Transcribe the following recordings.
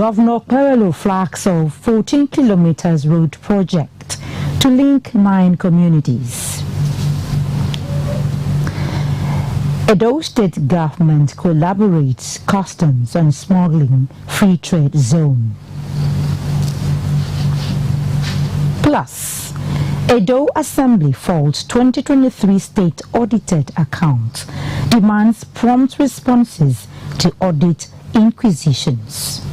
Governor Perelo flags off 14 kilometers road project to link 9 communities. Edo State government collaborates customs on smuggling free trade zone. Plus, Edo Assembly faults 2023 state audited account, demands prompt responses to audit inquisitions.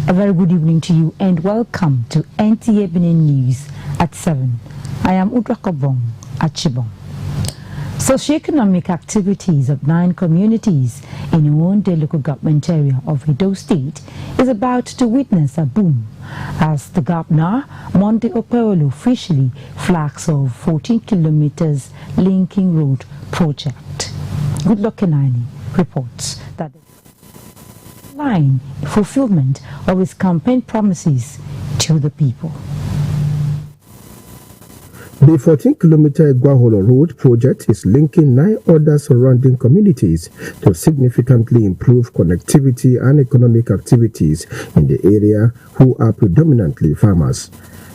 A very good evening to you and welcome to NTA Benin News at 7. I am Udrakobong Achibong. Socioeconomic activities of 9 communities in Iwonde local government area of Edo State is about to witness a boom as the governor, Monday Opeolo, officially flags off 14 kilometers linking road project. Goodluck Kenani reports that the line fulfillment of his campaign promises to the people. The 14-kilometer Guaholo Road project is linking 9 other surrounding communities to significantly improve connectivity and economic activities in the area, who are predominantly farmers.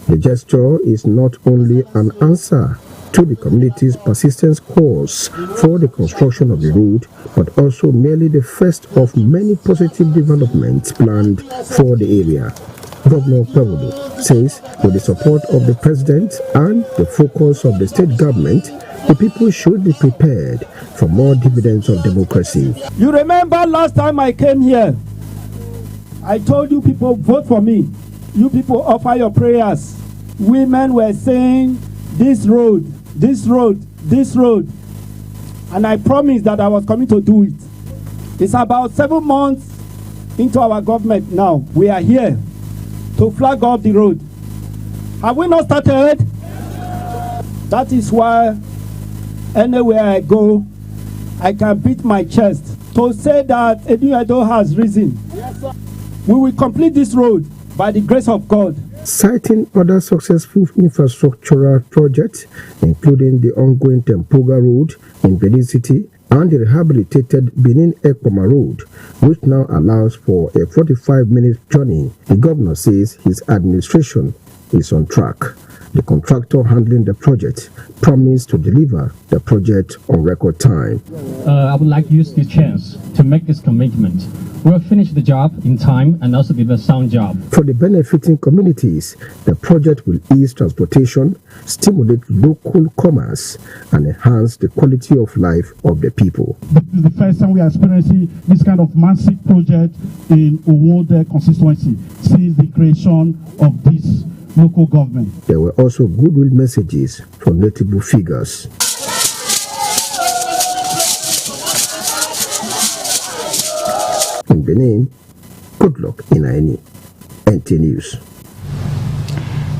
The gesture is not only an answer to the community's persistent calls for the construction of the road, but also merely the first of many positive developments planned for the area. Governor Perelo says with the support of the president and the focus of the state government, the people should be prepared for more dividends of democracy. You remember last time I came here, I told you people, vote for me. You people offer your prayers. Women were saying, this road, this road, this road. And I promised that I was coming to do it. It's about 7 months into our government now. We are here to flag off the road. Have we not started? That is why anywhere I go, I can beat my chest to say that Edo has risen. Yes, sir. We will complete this road by the grace of God. Citing other successful infrastructural projects, including the ongoing Tempoga Road in Benin City and the rehabilitated Benin Ekpoma Road, which now allows for a 45-minute journey, the governor says his administration is on track. The contractor handling the project promised to deliver the project on record time. I would like to use this chance to make this commitment. We'll finish the job in time and also give a sound job. For the benefiting communities, the project will ease transportation, stimulate local commerce, and enhance the quality of life of the people. This is the first time we are experiencing this kind of massive project in Iwonde constituency since the creation of this local government. There were also goodwill messages from notable figures. In Benin, Goodluck Kenani, NT News.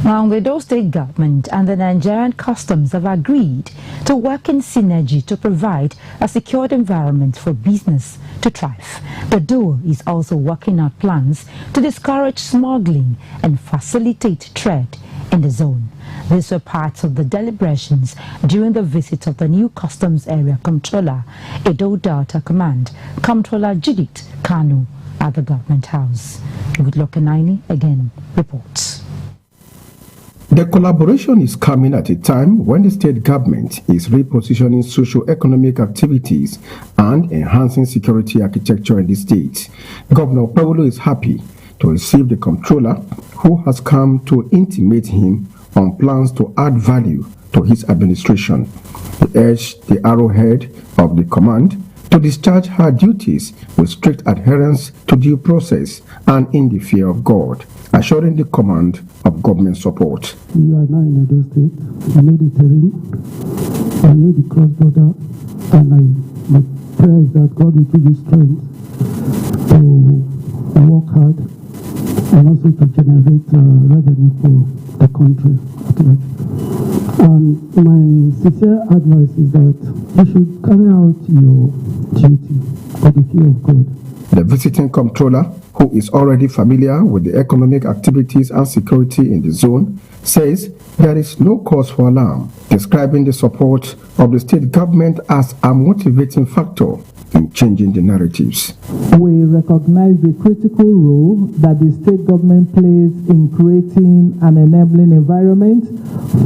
Now, the Edo State government and the Nigerian customs have agreed to work in synergy to provide a secured environment for business to thrive. The duo is also working out plans to discourage smuggling and facilitate trade in the zone. These were parts of the deliberations during the visit of the new Customs Area Comptroller, Edo Delta Command, Comptroller Judith Kanu, at the Government House. Goodluck Kenani again reports. The collaboration is coming at a time when the state government is repositioning socio-economic activities and enhancing security architecture in the state. Governor Perelo is happy to receive the comptroller, who has come to intimate him on plans to add value to his administration. He urged the arrowhead of the command to discharge her duties with strict adherence to due process and in the fear of God, assuring the command of government support. We are now in Edo State. I know the terrain, I know the cross-border, and my prayer is that God will give you strength to work hard and also to generate revenue for the country. And my sincere advice is that you should carry out your duty for the fear of God. The visiting comptroller, who is already familiar with the economic activities and security in the zone, says there is no cause for alarm, describing the support of the state government as a motivating factor in changing the narratives. We recognize the critical role that the state government plays in creating an enabling environment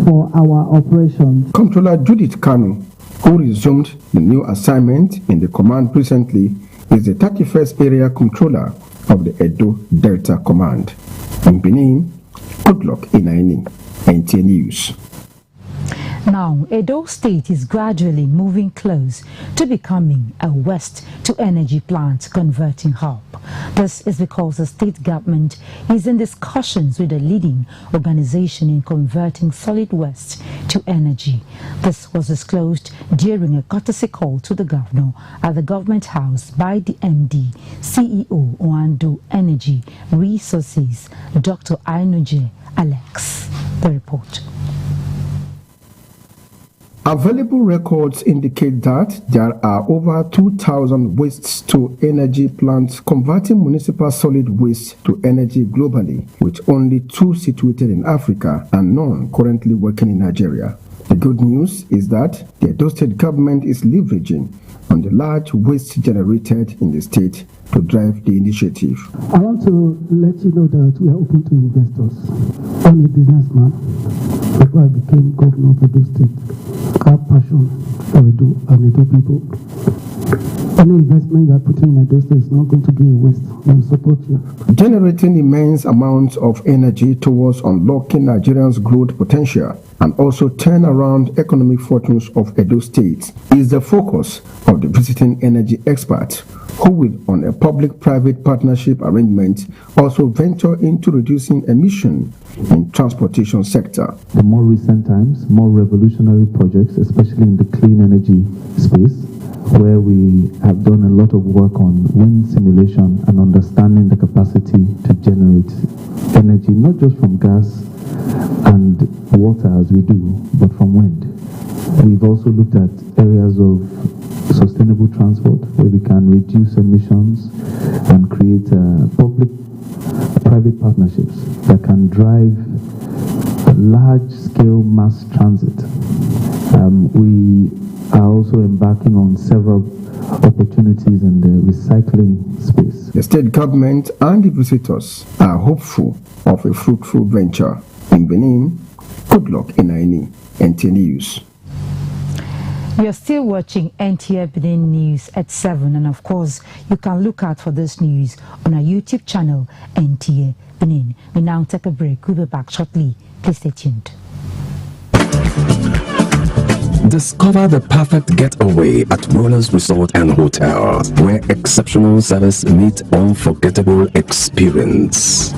for our operations. Comptroller Judith Kanu, who resumed the new assignment in the command recently, is the 31st Area Comptroller of the Edo Delta Command. In Benin, Goodluck Inaini, NTA News. Now, Edo State is gradually moving close to becoming a waste-to-energy plant converting hub. This is because the state government is in discussions with a leading organization in converting solid waste to energy. This was disclosed during a courtesy call to the governor at the government house by the MD, CEO, Oando Energy Resources, Dr. Ainuje Alex. The report. Available records indicate that there are over 2,000 waste-to-energy plants converting municipal solid waste to energy globally, with only 2 situated in Africa and none currently working in Nigeria. The good news is that the Edo State government is leveraging on the large waste generated in the state to drive the initiative. I want to let you know that we are open to investors. I'm a businessman. Before I became governor of Edo State, I have passion for Edo and Edo people. Any investment you are putting in Edo State is not going to be a waste. We will support you. Generating immense amounts of energy towards unlocking Nigerians' growth potential and also turn around economic fortunes of Edo State is the focus of the visiting energy expert, who will, on a public-private partnership arrangement, also venture into reducing emission in transportation sector. The more recent times, more revolutionary projects, especially in the clean energy space, where we have done a lot of work on wind simulation and understanding the capacity to generate energy, not just from gas and water as we do, but from wind. We've also looked at areas of sustainable transport where we can reduce emissions and create public-private partnerships that can drive large-scale mass transit. We are also embarking on several opportunities in the recycling space. The state government and the visitors are hopeful of a fruitful venture. In Benin, Goodluck Inaini, NTA News. You're still watching NTA Benin News at 7, and of course, you can look out for this news on our YouTube channel, NTA Benin. We now take a break. We'll be back shortly. Please stay tuned. Discover the perfect getaway at Rollers Resort and Hotel, where exceptional service meets unforgettable experience.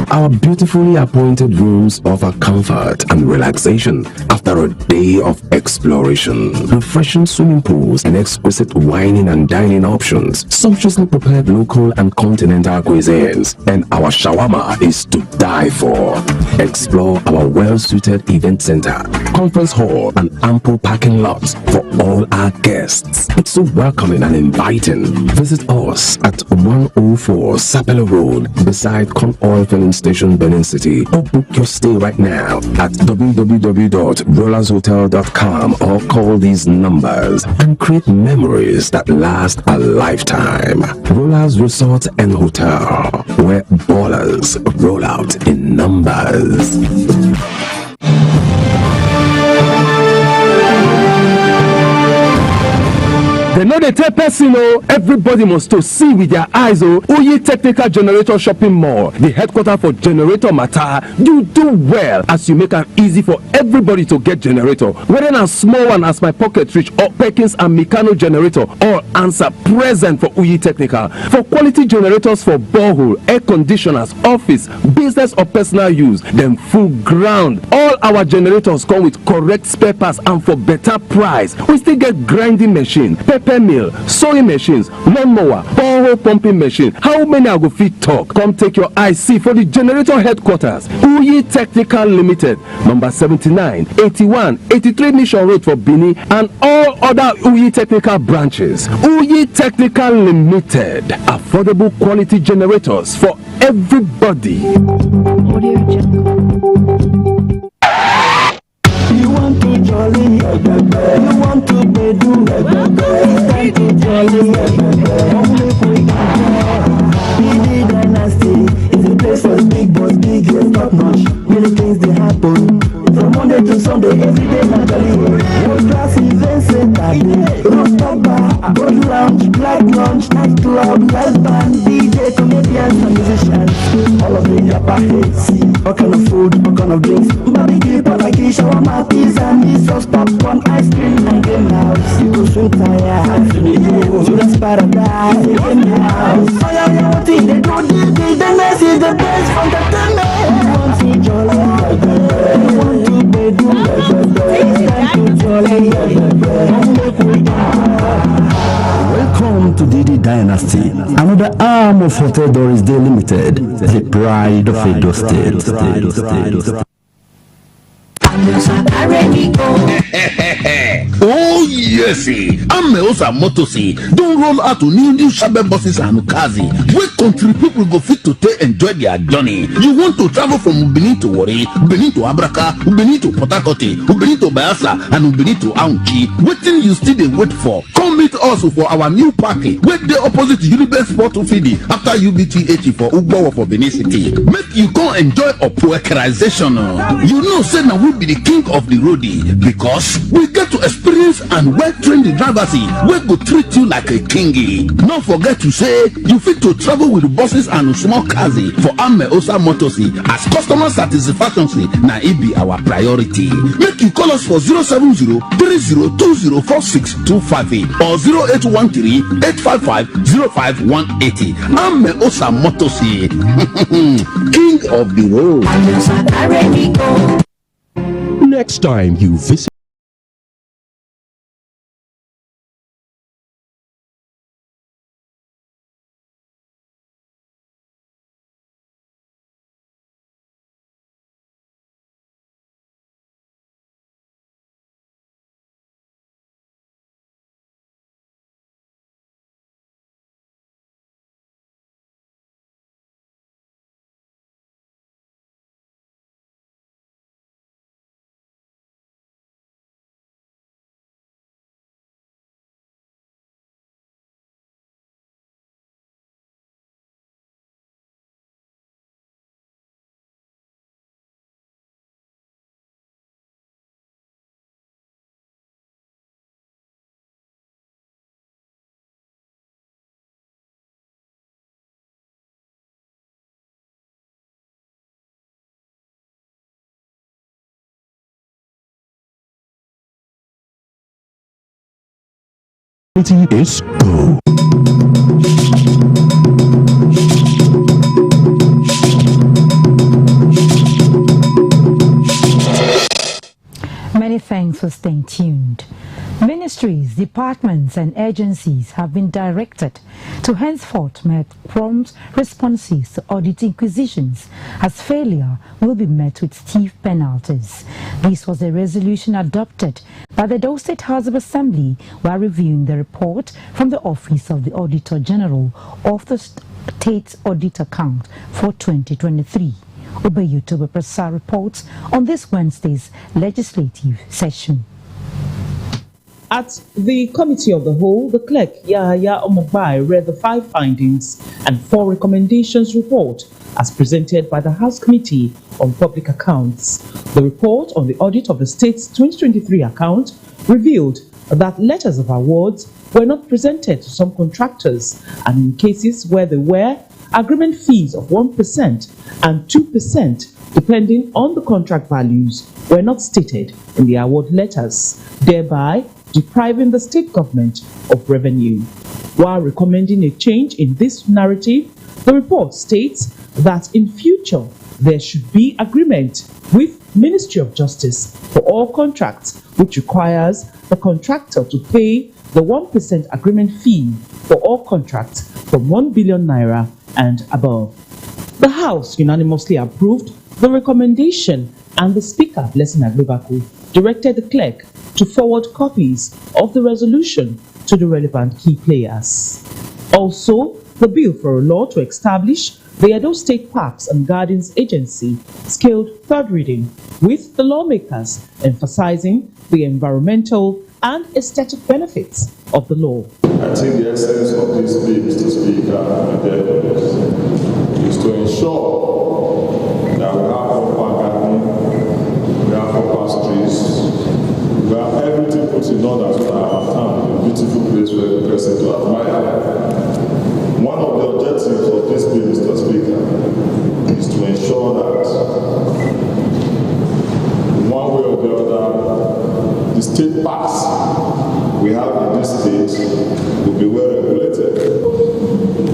Our beautifully appointed rooms offer comfort and relaxation after a day of exploration. Refreshing swimming pools and exquisite wining and dining options, sumptuously prepared local and continental cuisines, and our shawarma is to die for. Explore our well-suited event center, conference hall, and ample parking lots for all our guests. It's so welcoming and inviting. Visit us at 104 Sapele Road beside Con Oil Filling Station, Benin City, or book your stay right now at www.rollershotel.com or call these numbers and create memories that last a lifetime. Rollers Resort and Hotel, where ballers roll out in numbers. They know they tell person, everybody must to see with their eyes. Oye Technical Generator Shopping Mall, the headquarters for generator matter. You do well as you make it easy for everybody to get generator. Whether a small one as my pocket reach or Perkins and Meccano generator, all answer present for Oye Technical. For quality generators for borehole, air conditioners, office, business or personal use, them full ground. All our generators come with correct spare parts and for better price. We still get grinding machine, pepper mill, sewing machines, lawnmower, borehole pumping machine. How many I go fit talk? Come take your IC for the generator headquarters. Oye Technical Limited, number 79, 81, 83 Mission Road for Benin, and all other Oye Technical branches. Oye Technical Limited, affordable quality generators for everybody. You want to jolly, you want to do, it's time every day na jolly. World class event center, rooftop bar, boat lounge, light lounge, night club, live band, DJ, comedians and musicians. All of the yappa hits. What kind of food, what kind of drinks? Barbecue, potaki, shawarma, pizza, misos, popcorn, ice cream, and game house. You go swing tire, students paradise, game house. Oh yeah, what is the good? The mess is the best entertainment. You want to jolly, you want to be do, it's time to jolly, Welcome to Didi Dynasty, another arm of Hotel Doris Day Limited, the pride of Edo State. Oh yes, Ameosa Motosi don't roll out to new Shabe buses and Ukazi. Where country people go fit to take enjoy their journey. You want to travel from Benin to Warri, Benin to Abraka, Benin to Port Harcourt, Benin to Bayelsa, and Benin to Aunchi. Waiting you still they wait for. Come meet us for our new party. Wait the opposite Uniben Sport Fidi after UBTH for Ugbo for Benin City. Make you go enjoy a poekerization. You know, say now we be the king of the roadie because we get to experience and well-trained drivers wey go treat you like a kingy. Don't forget to say you fit to travel with buses and small cars for Ameosa Motors as customer satisfaction na it be our priority. Make you call us for 070-3020-4625 or 0813-855-05180. Ameosa Motors, king of the road. Next time you visit is go. Many thanks for staying tuned. Ministries, departments and agencies have been directed to henceforth make prompt responses to audit inquisitions, as failure will be met with stiff penalties. This was a resolution adopted by the Edo State House of Assembly while reviewing the report from the Office of the Auditor General of the State's Audit Account for 2023. Ubeyotobe Prasa reports on this Wednesday's legislative session. At the Committee of the Whole, the clerk Yahaya Omobai read the 5 findings and 4 recommendations report as presented by the House Committee on Public Accounts. The report on the audit of the state's 2023 account revealed that letters of awards were not presented to some contractors, and in cases where they were, agreement fees of 1% and 2%, depending on the contract values, were not stated in the award letters, thereby depriving the state government of revenue. While recommending a change in this narrative, the report states that in future there should be agreement with Ministry of Justice for all contracts, which requires the contractor to pay the 1% agreement fee for all contracts from 1 billion naira and above. The House unanimously approved the recommendation, and the Speaker, Blessing Agbebaku, directed the clerk to forward copies of the resolution to the relevant key players. Also, the bill for a law to establish the Edo State Parks and Gardens Agency scaled third reading, with the lawmakers emphasizing the environmental and aesthetic benefits of the law. I think the essence of this bill, Mr. Speaker, is to ensure that we have proper gardening, we have proper streets, not as well our town, a beautiful place for every person to admire. One of the objectives of this bill, Mr. Speaker, is to ensure that one way or the other, the state parks we have in this state will be well regulated.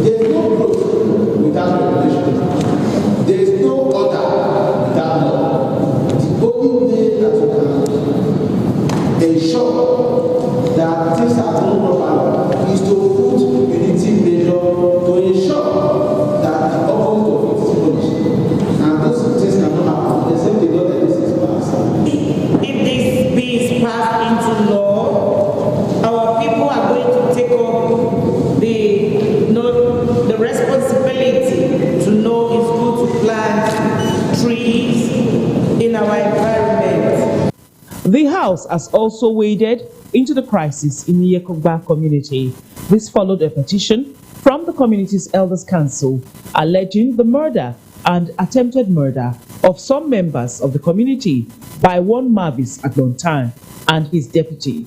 There is no growth without regulation. There is no order without law. The only way that you can ensure that things are done properly is to put unity measure to ensure that the outcome of it is punished. And those things cannot happen except the law that this is passed. If this bill is passed into law, our people are going to take up the responsibility to know it's good to plant trees in our environment. The House has also waded into the crisis in the Yekogba community. This followed a petition from the community's Elders Council alleging the murder and attempted murder of some members of the community by one Mavis Aglontan and his deputy.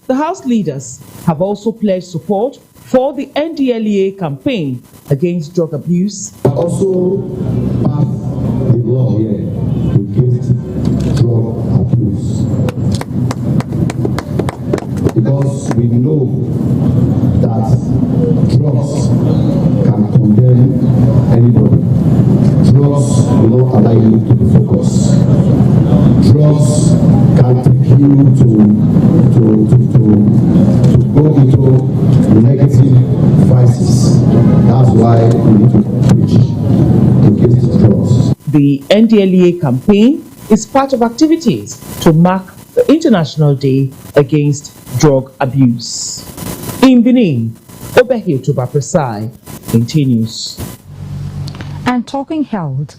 The House leaders have also pledged support for the NDLEA campaign against drug abuse. Also passed the law here against drug abuse, because we know that drugs can condemn anybody. Drugs will not allow you to focus. Drugs can take you to go into negative vices. That's why we need to preach against drugs. The NDLEA campaign is part of activities to mark the International Day Against Drug Abuse. In Benin, Obehi Tuba Presai continues. And talking health,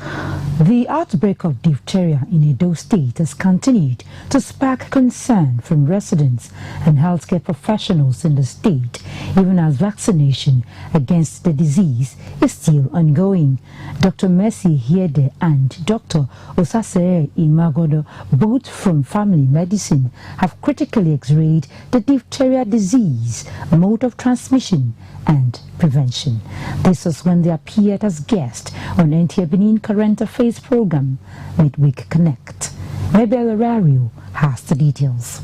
the outbreak of diphtheria in Edo State has continued to spark concern from residents and healthcare professionals in the state, even as vaccination against the disease is still ongoing. Dr. Mercy Hiede and Dr. Osasere Imagodo, both from family medicine, have critically x-rayed the diphtheria disease, mode of transmission and prevention. This was when they appeared as guests on NTA Benin Current Affairs program, Midweek Connect. Mabel Arario has the details.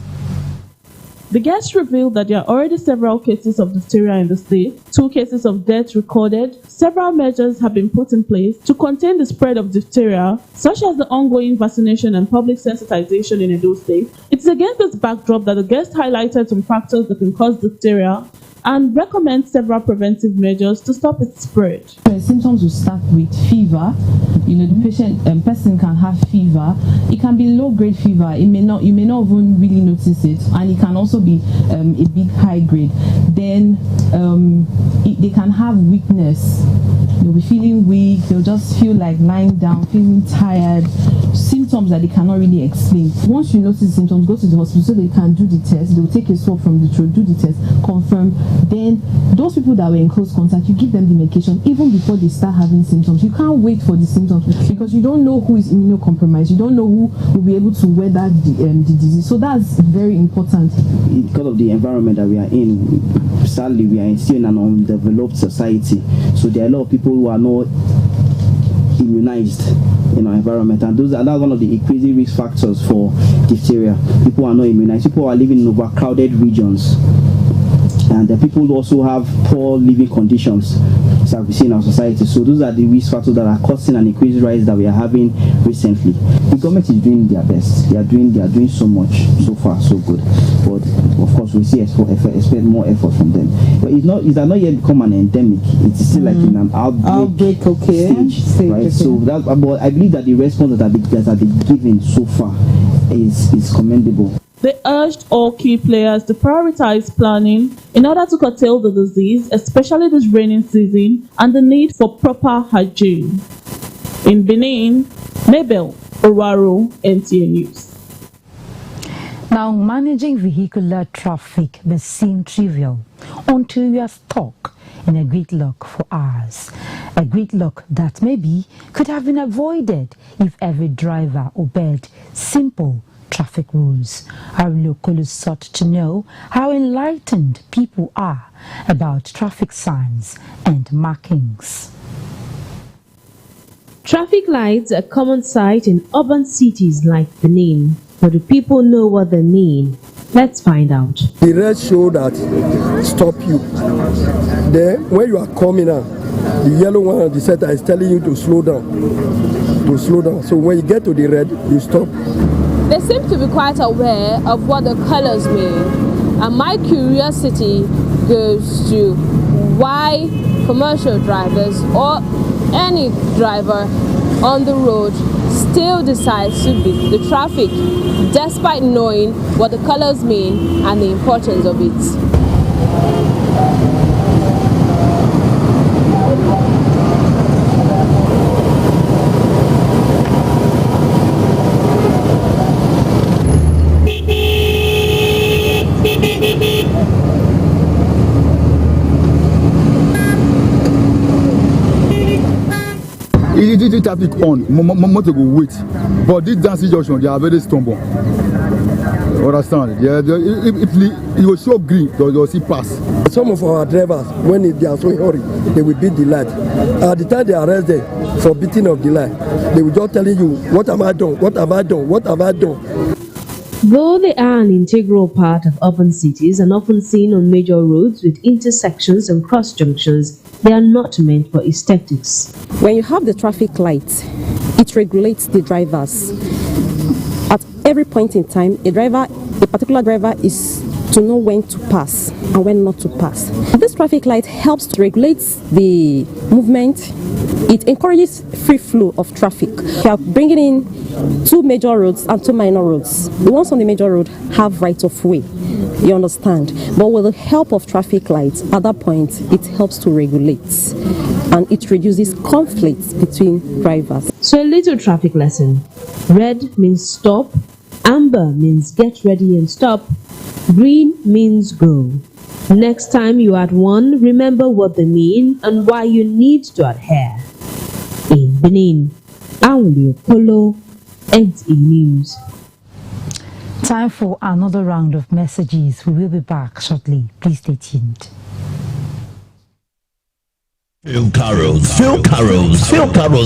The guests revealed that there are already several cases of diphtheria in the state, 2 cases of death recorded. Several measures have been put in place to contain the spread of diphtheria, such as the ongoing vaccination and public sensitization in Edo State. It's against this backdrop that the guests highlighted some factors that can cause diphtheria and recommend several preventive measures to stop its spread. The symptoms will start with fever. The person can have fever. It can be low-grade fever. You may not even really notice it, and it can also be a big high grade. Then they can have weakness. They'll be feeling weak. They'll just feel like lying down, feeling tired. Symptoms that they cannot really explain. Once you notice the symptoms, go to the hospital so they can do the test. They'll take a swab from the throat, do the test, confirm. Then those people that were in close contact, you give them the medication even before they start having symptoms. You can't wait for the symptoms because you don't know who is immunocompromised. You don't know who will be able to weather the disease. So that's very important. Because of the environment that we are in, sadly we are still in an undeveloped society. So there are a lot of people who are not immunized in our environment, and that's one of the increasing risk factors for diphtheria. People are not immunized. People are living in overcrowded regions, and the people also have poor living conditions that we see in our society. So those are the risk factors that are causing an increased rise that we are having recently. The government is doing their best. They are doing so much. So far, so good. But of course, we see expect more effort from them. But it has not yet become an endemic. It's still like in an outbreak stage, right? So that, but I believe that the response that have been given so far is commendable. They urged all key players to prioritize planning in order to curtail the disease, especially this raining season, and the need for proper hygiene. In Benin, Mabel Oraro, NTA News. Now, managing vehicular traffic may seem trivial until you are stuck in a gridlock for hours. A gridlock that maybe could have been avoided if every driver obeyed simple traffic rules. Our locals sought to know how enlightened people are about traffic signs and markings. Traffic lights are a common sight in urban cities like Benin. But do people know what they mean? Let's find out. The red show that stop you. Then when you are coming out, the yellow one on the center is telling you to slow down. To slow down. So when you get to the red, you stop. They seem to be quite aware of what the colors mean. And my curiosity goes to why commercial drivers or any driver on the road still decides to beat the traffic despite knowing what the colors mean and the importance of it. Immediately traffic on, motor go wait. But this dancing junction, they are very stubborn. Understand? Yeah, if it will show green, they will see pass. Some of our drivers, when they are so hurry, they will beat the light. At the time they arrest them for beating of the light, they will just telling you, what have I done? What have I done? What have I done? Though they are an integral part of urban cities and often seen on major roads with intersections and cross junctions, they are not meant for aesthetics. When you have the traffic lights, it regulates the drivers. At every point in time, a particular driver is to know when to pass and when not to pass. This traffic light helps to regulate the movement. It encourages free flow of traffic. You are bringing in 2 major roads and 2 minor roads. The ones on the major road have right of way. You understand? But with the help of traffic lights, at that point, it helps to regulate and it reduces conflicts between drivers. So a little traffic lesson. Red means stop, amber means get ready and stop, green means go. Next time you are at one, remember what they mean and why you need to adhere. In Benin, Aundio Polo, NTA News. Time for another round of messages. We will be back shortly. Please stay tuned. Phil Carroll's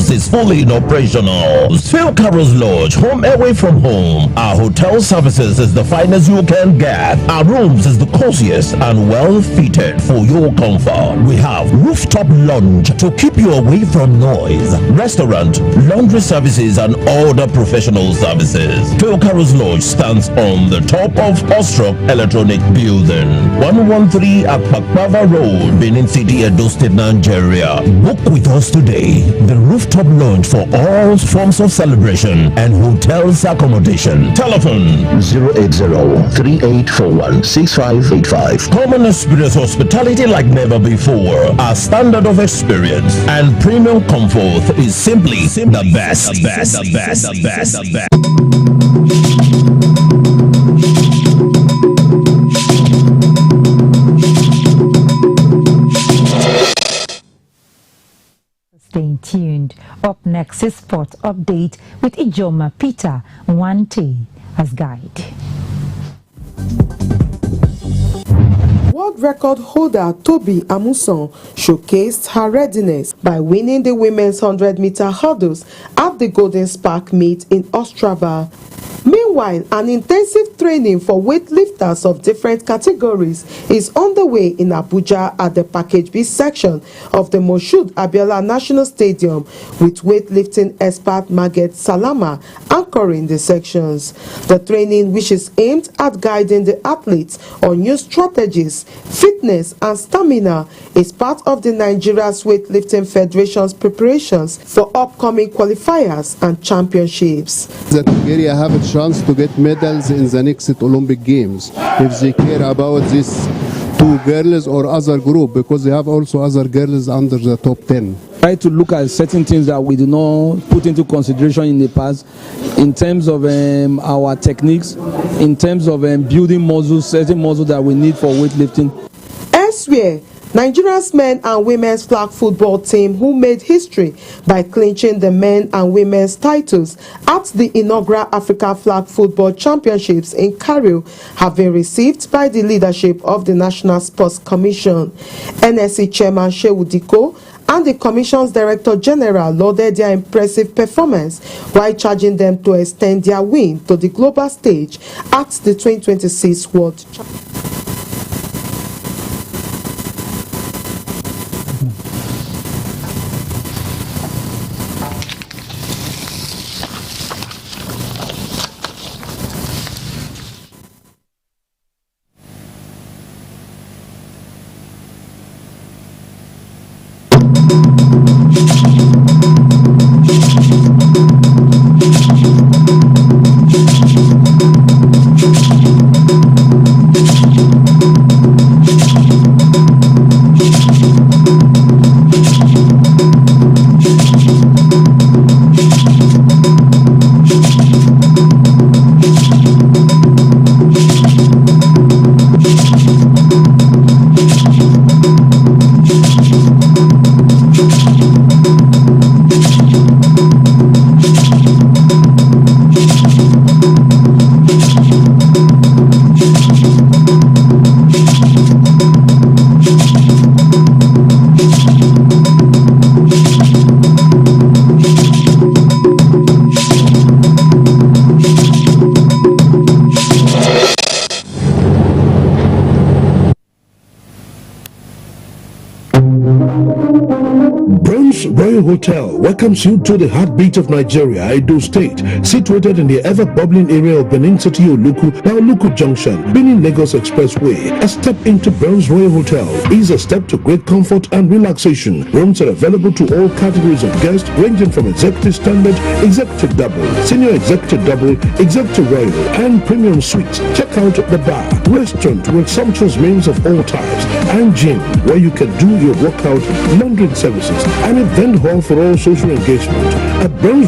is fully operational. Phil Carroll's Lodge, home away from home. Our hotel services is the finest you can get. Our rooms is the coziest and well fitted for your comfort. We have rooftop lounge to keep you away from noise, restaurant, laundry services and other professional services. Phil Carroll's Lodge stands on the top of Ostrop Electronic Building, 113 at Pakpava Road, Benin City, Edo State, Nigeria. Book with us today. The rooftop lounge for all forms of celebration and hotels accommodation. Telephone 080-3841-6585. Come and experience hospitality like never before. Our standard of experience and premium comfort is simply the best. Staying tuned. Up next is Sport Update with Ijoma Peter Wante as guide. World record holder Toby Amuson showcased her readiness by winning the women's 100-meter hurdles at the Golden Spark meet in Ostrava. Meanwhile, an intensive training for weightlifters of different categories is underway in Abuja at the Package B section of the Moshood Abiola National Stadium, with weightlifting expert Margaret Salama anchoring the sections. The training, which is aimed at guiding the athletes on new strategies, fitness and stamina, is part of the Nigeria's Weightlifting Federation's preparations for upcoming qualifiers and championships. That Nigeria have a chance to get medals in the next Olympic Games if they care about this to girls or other group, because they have also other girls under the top 10. Try to look at certain things that we do not put into consideration in the past, in terms of our techniques, in terms of building muscles, certain muscles that we need for weightlifting. Elsewhere, Nigeria's men and women's flag football team, who made history by clinching the men and women's titles at the inaugural Africa Flag Football Championships in Cairo, have been received by the leadership of the National Sports Commission. NSC Chairman Shehu Diko and the Commission's Director General lauded their impressive performance while charging them to extend their win to the global stage at the 2026 World Championship. Royal Hotel welcomes you to the heartbeat of Nigeria, Edo State, situated in the ever-bubbling area of Benin City, Oluku Junction, Benin Lagos Expressway. A step into Bronze Royal Hotel is a step to great comfort and relaxation. Rooms are available to all categories of guests, ranging from executive standard, executive double, senior executive double, executive royal, and premium suites. Check out the bar, restaurant with sumptuous meals of all types, and gym where you can do your workout, laundry services, and event hall for all social engagement. At Bronze